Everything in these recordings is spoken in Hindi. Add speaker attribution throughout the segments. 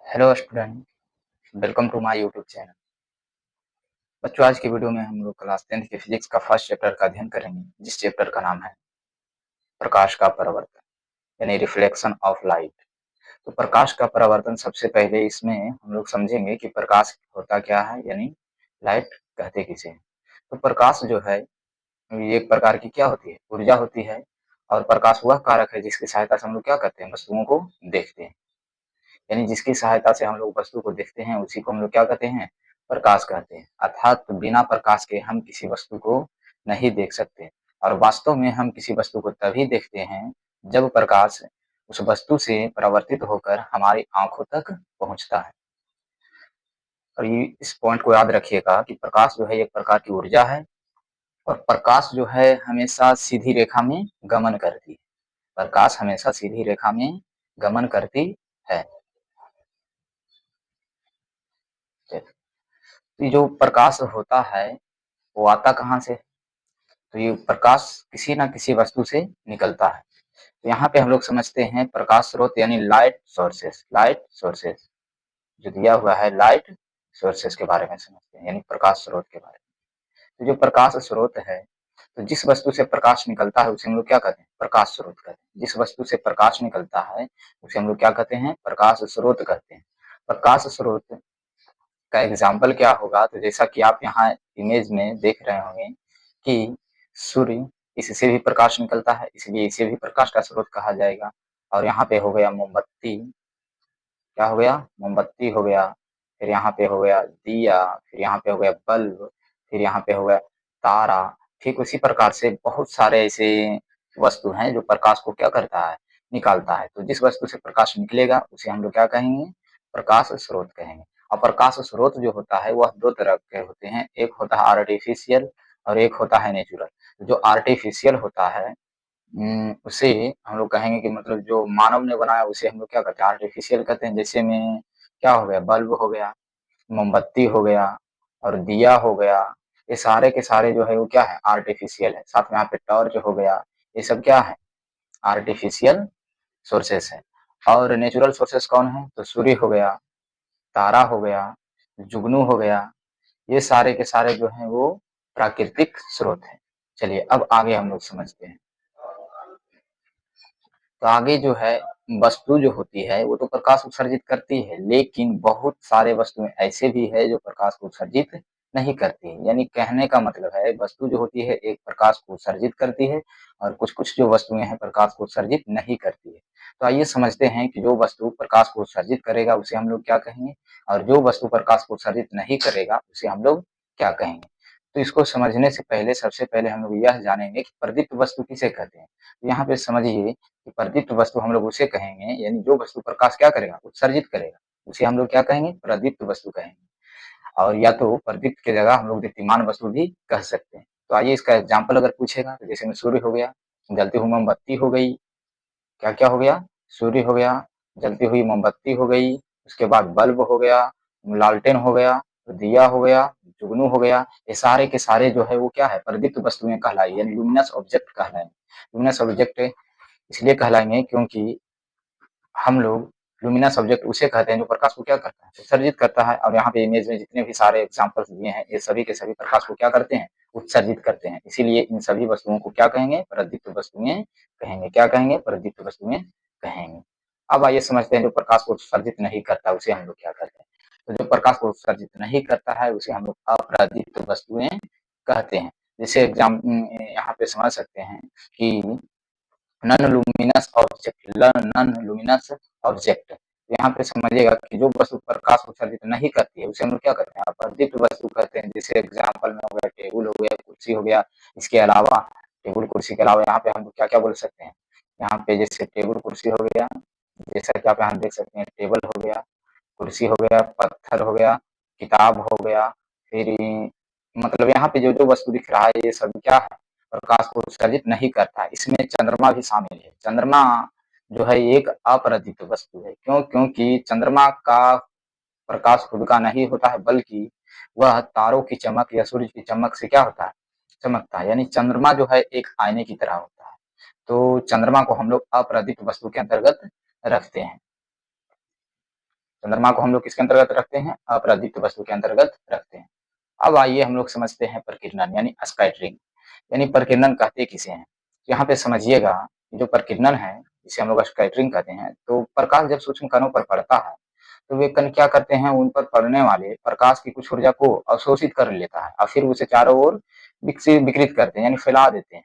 Speaker 1: Hello student, welcome to my YouTube channel. बच्चों, आज की वीडियो में हम लोग क्लास 10th के फिजिक्स का फर्स्ट चैप्टर का अध्ययन करेंगे, जिस चैप्टर का नाम है प्रकाश का परावर्तन यानी रिफ्लेक्शन ऑफ लाइट। तो प्रकाश का परावर्तन, सबसे पहले इसमें हम लोग समझेंगे कि प्रकाश होता क्या है, यानी लाइट कहते किसे हैं। तो प्रकाश जो है ये एक प्रकार की क्या होती है, ऊर्जा होती है। और प्रकाश वह कारक है जिसकी सहायता से हम लोग क्या करते हैं, वस्तुओं को देखते हैं। यानी जिसकी सहायता से हम लोग वस्तु को देखते हैं उसी को हम लोग क्या कहते हैं, प्रकाश कहते हैं। अर्थात बिना प्रकाश के हम किसी वस्तु को नहीं देख सकते। और वास्तव में हम किसी वस्तु को तभी देखते हैं जब प्रकाश उस वस्तु से परावर्तित होकर हमारी आंखों तक पहुंचता है। और ये इस पॉइंट को याद रखिएगा कि प्रकाश जो है एक प्रकार की ऊर्जा है। और प्रकाश जो है हमेशा सीधी रेखा में गमन करती है। प्रकाश हमेशा सीधी रेखा में गमन करती है। तो ये जो प्रकाश होता है वो आता कहाँ से? तो ये प्रकाश किसी ना किसी वस्तु से निकलता है। तो यहाँ पे हम लोग समझते हैं प्रकाश स्रोत यानी लाइट सोर्सेस। लाइट सोर्सेस जो दिया हुआ है, लाइट सोर्सेस के बारे में समझते हैं, यानी प्रकाश स्रोत के बारे में। तो जो प्रकाश स्रोत है, तो जिस वस्तु से प्रकाश निकलता है उसे हम लोग क्या कहते हैं, प्रकाश स्रोत कहते हैं। जिस वस्तु से प्रकाश निकलता है उसे हम लोग क्या कहते हैं, प्रकाश स्रोत कहते हैं। प्रकाश स्रोत का एग्जाम्पल क्या होगा, तो जैसा कि आप यहाँ इमेज में देख रहे होंगे कि सूर्य, इससे भी प्रकाश निकलता है, इसलिए इसे भी प्रकाश का स्रोत कहा जाएगा। और यहाँ पे हो गया मोमबत्ती, क्या हो गया, मोमबत्ती हो गया। फिर यहाँ पे हो गया दिया, फिर यहाँ पे हो गया बल्ब, फिर यहाँ पे हो गया तारा। ठीक उसी प्रकार से बहुत सारे ऐसे वस्तु हैं जो प्रकाश को क्या करता है, निकालता है। तो जिस वस्तु से प्रकाश निकलेगा उसे हम लोग क्या कहेंगे, प्रकाश स्रोत कहेंगे। और प्रकाश स्रोत जो होता है वह दो तरह के होते हैं, एक होता है आर्टिफिशियल और एक होता है नेचुरल। जो आर्टिफिशियल होता है उसे हम लोग कहेंगे कि मतलब जो मानव ने बनाया उसे हम लोग क्या कहते हैं, आर्टिफिशियल कहते हैं। जैसे में क्या हो गया, बल्ब हो गया, मोमबत्ती हो गया और दिया हो गया। ये सारे के सारे जो है वो क्या है, आर्टिफिशियल है। साथ में यहाँ पे टॉर्च हो गया, ये सब क्या है, आर्टिफिशियल सोर्सेस है। और नेचुरल सोर्सेस कौन है, तो सूर्य हो गया, तारा हो गया, जुगनू हो गया। ये सारे के सारे जो हैं वो प्राकृतिक स्रोत हैं। चलिए अब आगे हम लोग समझते हैं। तो आगे जो है वस्तु जो होती है वो तो प्रकाश उत्सर्जित करती है, लेकिन बहुत सारे वस्तुएं ऐसे भी है जो प्रकाश को उत्सर्जित नहीं करती है। यानी कहने का मतलब है वस्तु जो होती है एक प्रकाश को उत्सर्जित करती है और कुछ कुछ जो वस्तुएं हैं प्रकाश को उत्सर्जित नहीं करती है। तो आइए समझते हैं कि जो वस्तु प्रकाश को उत्सर्जित करेगा उसे हम लोग क्या कहेंगे, और जो वस्तु प्रकाश को उत्सर्जित नहीं करेगा उसे हम लोग क्या कहेंगे। तो इसको समझने से पहले सबसे पहले हम लोग यह जानेंगे कि प्रदीप्त वस्तु किसे कहते हैं। तो यहाँ पे समझिए कि प्रदीप्त वस्तु हम लोग उसे कहेंगे, यानी जो वस्तु प्रकाश क्या करेगा, उत्सर्जित करेगा, उसे हम लोग क्या कहेंगे, प्रदीप्त वस्तु कहेंगे। और या तो प्रदीप्त की जगह हम लोग दीप्तिमान वस्तु भी कह सकते हैं। तो आइए इसका एग्जाम्पल अगर पूछेगा तो जैसे में सूर्य हो गया, जलती हुई मोमबत्ती हो गई, क्या क्या हो गया, सूर्य हो गया, जलती हुई मोमबत्ती हो गई, उसके बाद बल्ब हो गया, लालटेन हो गया, दिया हो गया, जुगनू हो गया। ये सारे के सारे जो है वो क्या है, प्रदीप्त वस्तुएं कहलाई, यानी लुमिनस ऑब्जेक्ट कहलाए। लुमिनस ऑब्जेक्ट इसलिए कहलाएंगे क्योंकि हम लोग लुमिनस ऑब्जेक्ट उसे कहते हैं जो प्रकाश को क्या करता है, उत्सर्जित करता है। और यहाँ पे इमेज में जितने भी सारे एग्जांपल्स दिए हैं ये सभी के सभी प्रकाश को क्या करते हैं, उत्सर्जित करते हैं। इसीलिए इन सभी वस्तुओं को क्या कहेंगे, प्रदीप्त वस्तुएं कहेंगे। क्या कहेंगे, प्रदीप्त वस्तुएं कहेंगे। अब आइए समझते हैं जो प्रकाश को उत्सर्जित नहीं करता उसे हम लोग क्या कहते हैं। तो जो प्रकाश को उत्सर्जित नहीं करता है उसे हम लोग अप्रदीप्त वस्तुएं कहते हैं। जैसे एग्जाम यहाँ पे समझ सकते हैं कि non luminous object, non luminous object. यहाँ पे समझिएगा कि जो वस्तु प्रकाश उत्सर्जित नहीं करती है उसे हम लोग क्या कहते हैं, अप्रदीप्त वस्तु कहते हैं। जैसे एग्जाम्पल में हो गया टेबल हो गया, कुर्सी हो गया। इसके अलावा टेबल कुर्सी के अलावा यहाँ पे हम क्या क्या बोल सकते हैं, यहाँ पे जैसे टेबल कुर्सी हो गया, जैसा कि आप यहाँ देख सकते हैं टेबल हो गया, कुर्सी हो गया, पत्थर हो गया, किताब हो गया। फिर मतलब यहाँ पे जो जो वस्तु दिख रहा है ये सब क्या है, प्रकाश को उत्सर्जित नहीं करता है। इसमें चंद्रमा भी शामिल है। चंद्रमा जो है एक अपराजित वस्तु है। क्यों? क्योंकि चंद्रमा का प्रकाश खुद का नहीं होता है, बल्कि वह तारों की चमक या सूरज की चमक से क्या होता है, चमकता है। यानी चंद्रमा जो है एक आईने की तरह होता है। तो चंद्रमा को हम लोग अपराजित वस्तु के अंतर्गत रखते हैं। चंद्रमा को हम लोग किसके अंतर्गत रखते हैं? अपरादित्य वस्तु के अंतर्गत रखते हैं। अब आइए हम लोग समझते हैं प्रकीर्णन यानी स्कैटरिंग, यानी प्रकीर्णन कहते किसे हैं? यहाँ पे समझिएगा, जो प्रकीर्णन है जिसे हम लोग स्कैटरिंग कहते हैं, तो प्रकाश जब सूक्ष्म कणों पर पड़ता है तो वे कण क्या करते हैं, उन पर पड़ने वाले प्रकाश की कुछ ऊर्जा को अवशोषित कर लेता है और फिर उसे चारों ओर विकृत करते हैं यानी फैला देते हैं।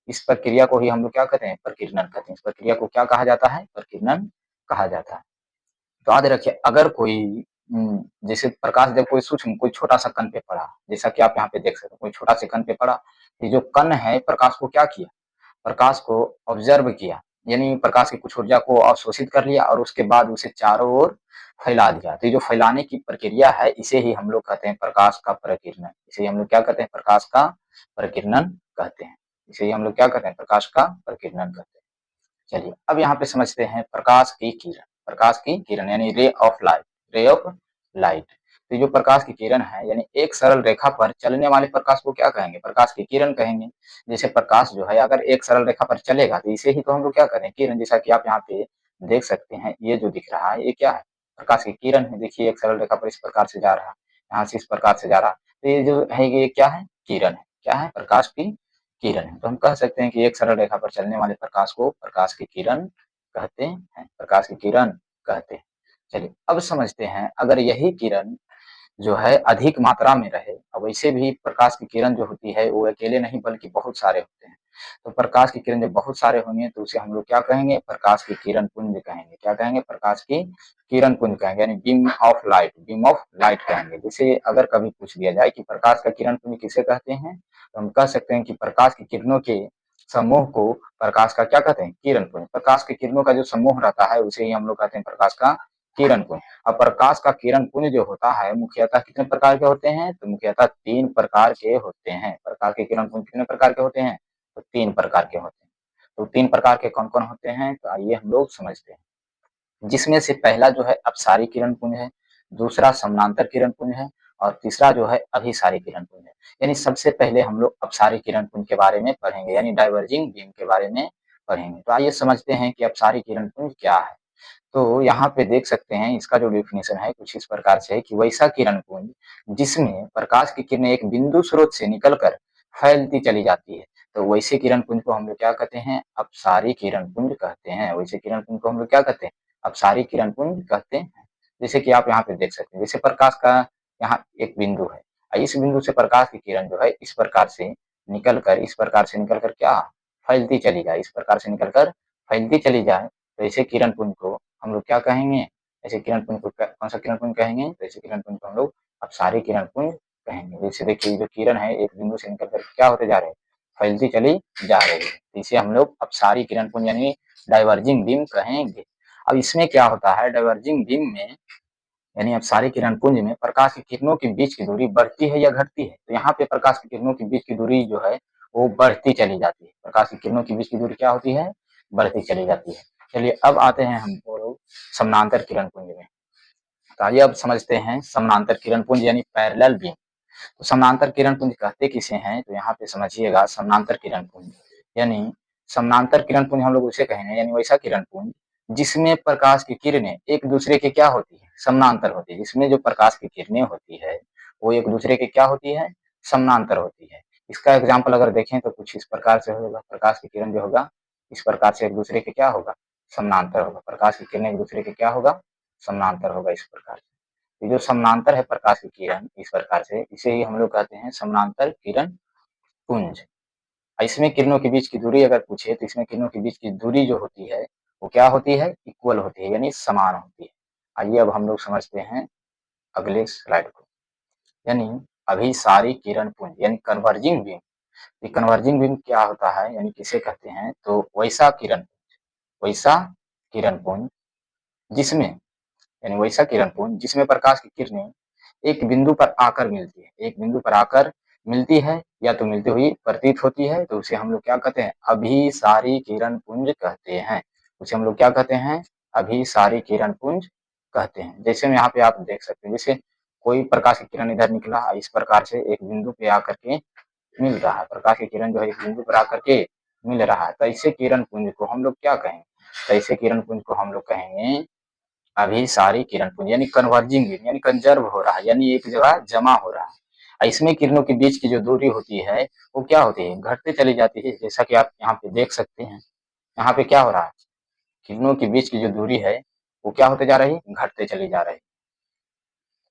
Speaker 1: इस प्रक्रिया को ही हम लोग क्या कहते हैं? प्रकीर्णन कहते हैं। इस प्रक्रिया को क्या कहा जाता है? प्रकीर्णन कहा जाता है। तो याद रखिए, अगर कोई जैसे प्रकाश जब कोई सूक्ष्म कोई छोटा सा कण पे पड़ा, जैसा कि आप यहाँ पे देख सकते हो, कोई छोटा से कण पे पड़ा, ये जो कण है प्रकाश को क्या किया? प्रकाश को ऑब्जर्व किया, यानी प्रकाश की कुछ ऊर्जा को अवशोषित कर लिया और उसके बाद उसे चारों ओर फैला दिया। तो ये जो फैलाने की प्रक्रिया है, इसे ही हम लोग कहते हैं प्रकाश का प्रकीर्णन। इसे ही हम लोग क्या कहते हैं? प्रकाश का प्रकीर्णन कहते हैं। इसे ही हम लोग क्या कहते हैं? प्रकाश का प्रकीर्णन कहते हैं। चलिए अब यहाँ पे समझते हैं प्रकाश की किरण। प्रकाश की किरण यानी ray of light, ray of light. तो जो प्रकाश की किरण है यानी एक सरल रेखा पर चलने वाले प्रकाश को क्या कहेंगे? प्रकाश की किरण कहेंगे। जैसे प्रकाश जो है अगर एक सरल रेखा पर चलेगा तो इसे ही तो हम लोग क्या करें? किरण। जैसा कि आप यहाँ पे देख सकते हैं, ये जो दिख रहा है ये क्या है? प्रकाश की किरण है। देखिए एक सरल रेखा पर इस प्रकार से जा रहा है, यहाँ से इस प्रकार से जा रहा है, तो ये जो है ये क्या है? किरण है। क्या है? प्रकाश की किरण है। तो हम कह सकते हैं कि एक सरल रेखा पर चलने वाले प्रकाश को प्रकाश की किरण कहते हैं, प्रकाश की किरण कहते हैं। चलिए अब समझते हैं, अगर यही किरण जो है अधिक मात्रा में रहे, और वैसे भी प्रकाश की किरण जो होती है वो अकेले नहीं बल्कि बहुत सारे होते हैं। तो प्रकाश की किरण जब बहुत सारे होंगे तो उसे हम लोग क्या कहेंगे? प्रकाश की किरण पुंज कहेंगे। क्या कहेंगे? प्रकाश की किरण पुंज कहेंगे, यानी beam of light, beam of light कहेंगे। जैसे अगर कभी पूछ दिया जाए कि प्रकाश का किरण पुंज किसे कहते हैं, तो हम कह सकते हैं कि प्रकाश की किरणों के समूह को प्रकाश का क्या कहते हैं? किरण पुंज। प्रकाश की किरणों का जो समूह रहता है उसे ही हम लोग कहते हैं प्रकाश का किरण पुंज। अब प्रकाश का किरण पुंज जो होता है मुख्यतः कितने प्रकार के होते हैं? तो मुख्यतः 3 प्रकार के होते हैं। प्रकाश के किरण पुंज कितने प्रकार के होते हैं? तो 3 प्रकार के होते हैं। तो 3 प्रकार के कौन-कौन होते हैं? तो आइए हम लोग समझते हैं। जिसमें से पहला जो है अपसारी किरण पुंज है, दूसरा समानांतर किरण पुंज है और तीसरा जो है अभिसारी किरण पुंज है। यानी सबसे पहले हम लोग अपसारी किरण पुंज के बारे में पढ़ेंगे, यानी डाइवर्जिंग बीम के बारे में पढ़ेंगे। तो आइए समझते हैं कि अपसारी किरण पुंज क्या है। तो यहाँ पे देख सकते हैं इसका जो डेफिनेशन है कुछ इस प्रकार से है कि वैसा किरण पुंज जिसमें प्रकाश की किरणें एक बिंदु स्रोत से निकलकर फैलती चली जाती है, तो वैसे किरण पुंज को हम लोग क्या कहते हैं? अपसारी किरण पुंज कहते हैं। वैसे किरण पुंज को हम लोग क्या कहते हैं? अपसारी किरण पुंज कहते हैं। जैसे कि आप यहाँ पे देख सकते हैं, जैसे प्रकाश का यहाँ एक बिंदु है, इस बिंदु से प्रकाश की किरण जो है इस प्रकार से निकलकर क्या फैलती चली जाए, इस प्रकार से निकलकर फैलती चली जाए, तो ऐसे किरण पुंज को हम लोग क्या कहेंगे? ऐसे किरण पुंज को कौन सा किरण पुंज कहेंगे? तो ऐसे किरण पुंज को हम लोग अपसारी किरण पुंज कहेंगे। जैसे देखिए जो किरण है एक बिंदु से निकलकर क्या होते जा रहे हैं? फैलती चली जा रही है। इसे हम लोग अपसारी किरण पुंज यानी डाइवर्जिंग बीम कहेंगे। अब इसमें क्या होता है? डाइवर्जिंग बीम में यानी अपसारी किरण पुंज में प्रकाश की किरणों के बीच की दूरी बढ़ती है या घटती है? तो यहाँ पे प्रकाश की किरणों के बीच की दूरी जो है वो बढ़ती चली जाती है। प्रकाश की किरणों के बीच की दूरी क्या होती है? बढ़ती चली जाती है। चलिए अब आते हैं हम लोग समानांतर किरण पुंज में। तो आइए अब समझते हैं समानांतर किरण पुंज यानी पैरेलल बीम। तो समानांतर किरण पुंज कहते किसे हैं? तो यहाँ पे समझिएगा, समानांतर किरण पुंज यानी समानांतर किरण पुंज हम लोग उसे कहेंगे, यानी वैसा किरण पुंज जिसमें प्रकाश की किरणें एक दूसरे के क्या होती है? समानांतर होती है। जिसमें जो प्रकाश की किरणें होती है वो एक दूसरे के क्या होती है? समानांतर होती है। इसका एग्जाम्पल अगर देखें तो कुछ इस प्रकार से होगा, प्रकाश की किरण जो होगा इस प्रकार से एक दूसरे के क्या होगा? समानांतर होगा। प्रकाश की किरणें एक दूसरे के क्या होगा? समानांतर होगा इस प्रकार से। ये जो समानांतर है प्रकाश की किरण इस प्रकार से, इसे ही हम लोग कहते हैं समानांतर किरण पुंज। इसमें किरणों के बीच की दूरी अगर पूछे तो इसमें किरणों के बीच की दूरी जो होती है वो क्या होती है? इक्वल होती है, यानी समान होती है। आइए अब हम लोग समझते हैं अगले स्लाइड को, यानी अभिसारी किरण पुंज यानी कन्वर्जिंग बीम। ये कन्वर्जिंग बीम क्या होता है यानी किसे कहते हैं? तो वैसा किरण पुंज जिसमें यानी वैसा किरण पुंज जिसमें प्रकाश की किरणें एक बिंदु पर आकर मिलती है, एक बिंदु पर आकर मिलती है या तो मिलती हुई प्रतीत होती है, तो उसे हम लोग क्या कहते हैं? अभिसारी किरण पुंज कहते हैं। उसे हम लोग क्या कहते हैं? अभिसारी किरण पुंज कहते हैं। जैसे में यहाँ पे आप देख सकते हैं, जैसे कोई प्रकाश की किरण इधर निकला इस प्रकार से एक बिंदु पे आकर के मिल रहा है, प्रकाश की किरण जो है एक बिंदु पर आकर के मिल रहा है, तो ऐसे किरण पुंज को हम लोग क्या कहेंगे? तो ऐसे किरण पुंज को हम लोग कहेंगे अभिसारी किरण पुंज यानी कन्वर्जिंग यानी कंजर्व हो रहा है, यानी एक जगह जमा हो रहा है। इसमें किरणों के बीच की जो दूरी होती है वो क्या होती है, घटते चली जाती है। जैसा कि आप यहाँ पे देख सकते हैं, यहाँ पे क्या हो रहा है, किरणों के बीच की जो दूरी है वो क्या होते जा रही है, घटते चली जा रही है।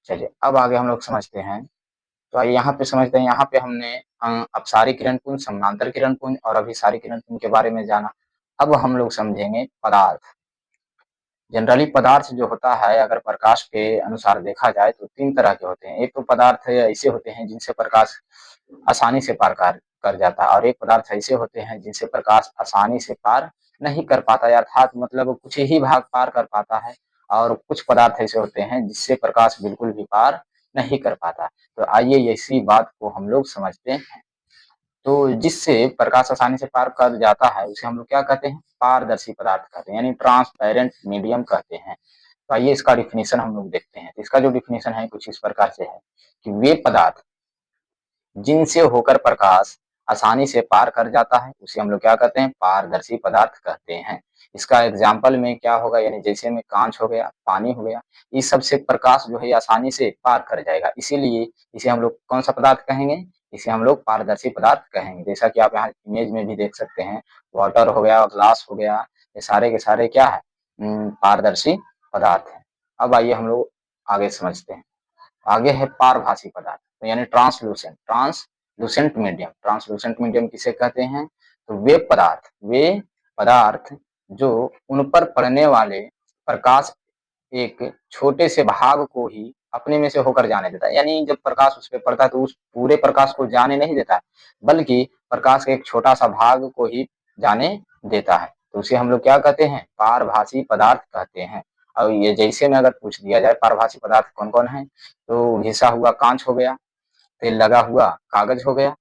Speaker 1: चलिए अब आगे हम लोग समझते हैं। तो आइए यहाँ पे समझते हैं। यहाँ पे हमने अपसारी किरण पुंज, समानांतर किरण पुंज और अभिसारी किरण पुंज के बारे में जाना। अब हम लोग समझेंगे पदार्थ। जनरली पदार्थ जो होता है, अगर प्रकाश के अनुसार देखा जाए तो 3 तरह के होते हैं। एक तो पदार्थ ऐसे होते हैं जिनसे प्रकाश आसानी से पार कर जाता है, और एक पदार्थ ऐसे होते हैं जिनसे प्रकाश आसानी से पार नहीं कर पाता, अर्थात मतलब कुछ ही भाग पार कर पाता है, और कुछ पदार्थ ऐसे होते हैं जिससे प्रकाश बिल्कुल भी पार नहीं कर पाता। तो आइए इसी बात को हम लोग समझते हैं। तो जिससे प्रकाश आसानी से पार कर जाता है उसे हम लोग क्या कहते हैं, पारदर्शी पदार्थ कहते हैं, यानी ट्रांसपेरेंट मीडियम कहते हैं। तो आइए इसका डिफिनीशन हम लोग देखते हैं। इसका जो डिफिनीशन है कुछ इस प्रकार से है कि वे पदार्थ जिनसे होकर प्रकाश आसानी से पार कर जाता है उसे हम लोग क्या कहते हैं, पारदर्शी पदार्थ कहते हैं। इसका एग्जाम्पल में क्या होगा, यानी जैसे में कांच हो गया, पानी हो गया, इस सब से प्रकाश जो है आसानी से पार कर जाएगा, इसीलिए इसे हम लोग कौन सा पदार्थ कहेंगे, इसे हम लोग पारदर्शी पदार्थ कहेंगे। जैसा कि आप यहाँ इमेज में भी देख सकते हैं, वाटर हो गया, ग्लास हो गया, ये सारे के सारे क्या है, पारदर्शी पदार्थ है। अब आइए हम लोग आगे समझते हैं। आगे है पारभासी पदार्थ, तो यानी ट्रांसलूसेंट मीडियम। ट्रांसलूसेंट मीडियम किसे कहते हैं, तो वे पदार्थ जो उन पर पड़ने वाले प्रकाश एक छोटे से भाग को ही अपने में से होकर जाने देता है, यानी जब प्रकाश उस पर पड़ता है तो उस पूरे प्रकाश को जाने नहीं देता है, बल्कि प्रकाश के एक छोटा सा भाग को ही जाने देता है। तो उसे हम लोग क्या कहते हैं, पारभासी पदार्थ कहते हैं। और ये जैसे में अगर पूछ दिया जाए पारभासी पदार्थ कौन कौन है, तो घिसा हुआ कांच हो गया, तेल लगा हुआ कागज हो गया,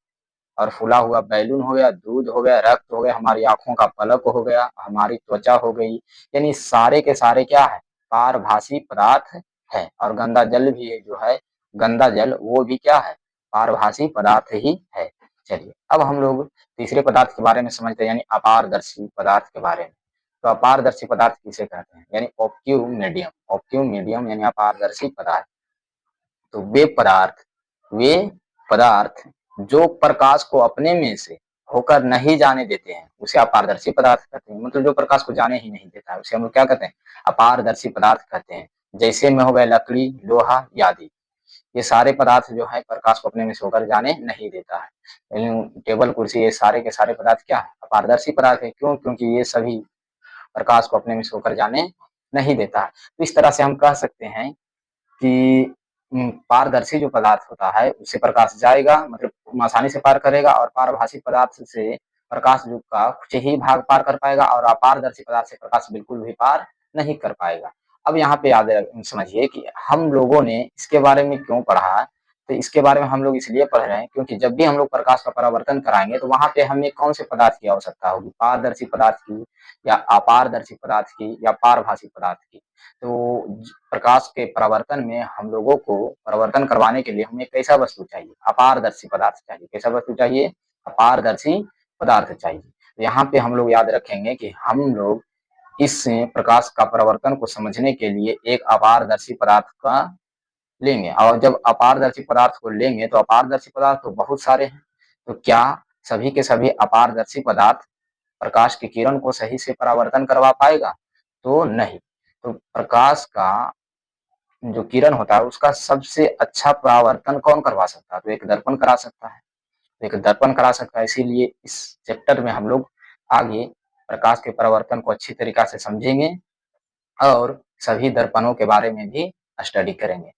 Speaker 1: और फूला हुआ बैलून हो गया, दूध हो गया, रक्त हो गया, हमारी आंखों का पलक हो गया, हमारी त्वचा हो गई, यानी सारे के सारे क्या है, पारभासी पदार्थ है। और गंदा जल भी है जो है, गंदा जल वो भी क्या है, पारभासी पदार्थ ही है। चलिए अब हम लोग तीसरे पदार्थ के बारे में समझते हैं, यानी अपारदर्शी पदार्थ के बारे में। तो अपारदर्शी पदार्थ किसे कहते हैं, यानी ऑप्क्यू मीडियम यानी अपारदर्शी पदार्थ। तो वे पदार्थ जो प्रकाश को अपने में से होकर नहीं जाने देते हैं उसे अपारदर्शी पदार्थ कहते हैं। मतलब जो प्रकाश को जाने ही नहीं देता है उसे हम लोग क्या कहते हैं, अपारदर्शी पदार्थ कहते हैं। जैसे में हो गया लकड़ी, लोहा आदि, ये सारे पदार्थ जो है प्रकाश को अपने में से होकर जाने नहीं देता है। टेबल कुर्सी, ये सारे के सारे पदार्थ क्या है, अपारदर्शी पदार्थ है। क्यों, क्योंकि ये सभी प्रकाश को अपने में से होकर जाने नहीं देता है। तो इस तरह से हम कह सकते हैं कि पारदर्शी जो पदार्थ होता है उससे प्रकाश जाएगा, मतलब आसानी से पार करेगा, और पारभासी पदार्थ से प्रकाश जो का कुछ ही भाग पार कर पाएगा, और अपारदर्शी पदार्थ से प्रकाश बिल्कुल भी पार नहीं कर पाएगा। अब यहाँ पे याद समझिए कि हम लोगों ने इसके बारे में क्यों पढ़ा है। तो इसके बारे में हम लोग इसलिए पढ़ रहे हैं क्योंकि जब भी हम लोग प्रकाश का परावर्तन कराएंगे तो वहां पे हमें कौन से पदार्थ की आवश्यकता होगी, पारदर्शी पदार्थ की, या अपारदर्शी पदार्थ की, या पारभासी पदार्थ की। तो प्रकाश के परावर्तन में हम लोगों को परिवर्तन करवाने के लिए हमें कैसा वस्तु चाहिए, अपारदर्शी पदार्थ चाहिए। कैसा वस्तु चाहिए, अपारदर्शी पदार्थ चाहिए। तो यहाँ पे हम लोग याद रखेंगे कि हम लोग इस प्रकाश का परावर्तन को समझने के लिए एक अपारदर्शी पदार्थ का लेंगे, और जब अपारदर्शी पदार्थ को लेंगे तो अपारदर्शी पदार्थ तो बहुत सारे हैं। तो क्या सभी के सभी अपारदर्शी पदार्थ प्रकाश की किरण को सही से परावर्तन करवा पाएगा, तो नहीं। तो प्रकाश का जो किरण होता है उसका सबसे अच्छा परावर्तन कौन करवा सकता है, तो एक दर्पण करा सकता है। तो एक दर्पण करा सकता है, इसीलिए इस चैप्टर में हम लोग आगे प्रकाश के परावर्तन को अच्छी तरीका से समझेंगे, और सभी दर्पणों के बारे में भी स्टडी करेंगे।